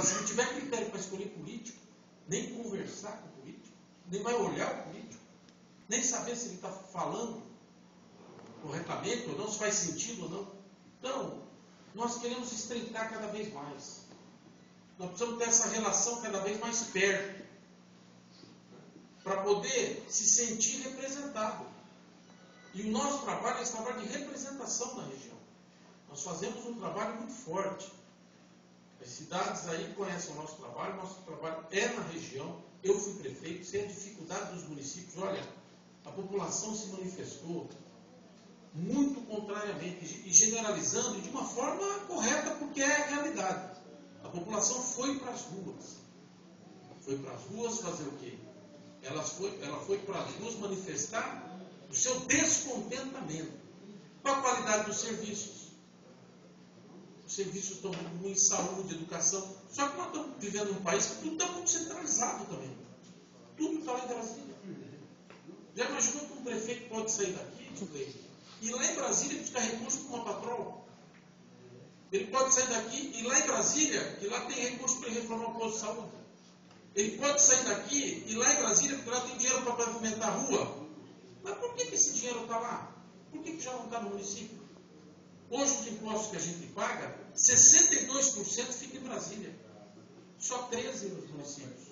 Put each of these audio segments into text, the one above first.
Agora, se não tiver critério para escolher político, nem conversar com o político, nem vai olhar o político, nem saber se ele está falando corretamente ou não, se faz sentido ou não. Então, nós queremos estreitar cada vez mais. Nós precisamos ter essa relação cada vez mais perto, para poder se sentir representado. E o nosso trabalho é esse trabalho de representação na região. Nós fazemos um trabalho muito forte. As cidades aí conhecem o nosso trabalho é na região. Eu fui prefeito, sei a dificuldade dos municípios. Olha, a população se manifestou muito contrariamente e generalizando de uma forma correta, porque é a realidade. A população foi para as ruas. Foi para as ruas fazer o quê? Ela foi para as ruas manifestar o seu descontentamento com a qualidade dos serviços. Os serviços estão muito ruins, saúde, educação. Só que nós estamos vivendo num país que tudo está muito centralizado também. Tudo está lá em Brasília. Já imaginou que um prefeito pode sair daqui, e lá em Brasília buscar recursos para uma patrol? Ele pode sair daqui e lá em Brasília, que lá tem recursos para reformar o posto de saúde. Ele pode sair daqui e lá em Brasília, porque lá tem dinheiro para pavimentar a rua. Mas por que esse dinheiro está lá? Por que já não está no município? Hoje os impostos que a gente paga, 62% fica em Brasília. Só 13% nos municípios.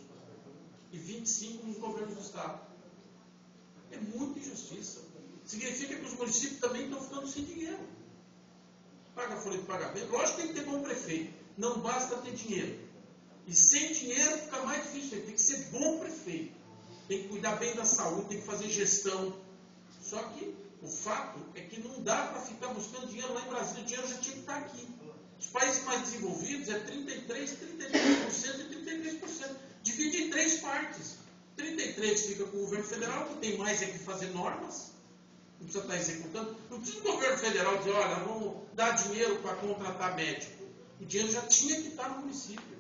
E 25% nos governos do Estado. É muita injustiça. Significa que os municípios também estão ficando sem dinheiro. Paga a folha de pagamento. Lógico que tem que ter bom prefeito. Não basta ter dinheiro. E sem dinheiro fica mais difícil. Tem que ser bom prefeito. Tem que cuidar bem da saúde, tem que fazer gestão. Só que o fato é que não dá para ficar buscando dinheiro lá em Brasília. O dinheiro já tinha que estar aqui. Os países mais desenvolvidos é 33% e 33%. Divide em 3 partes. 33% fica com o governo federal, que tem mais é que fazer normas. Não precisa estar executando. Não precisa o governo federal dizer, olha, vamos dar dinheiro para contratar médico. O dinheiro já tinha que estar no município.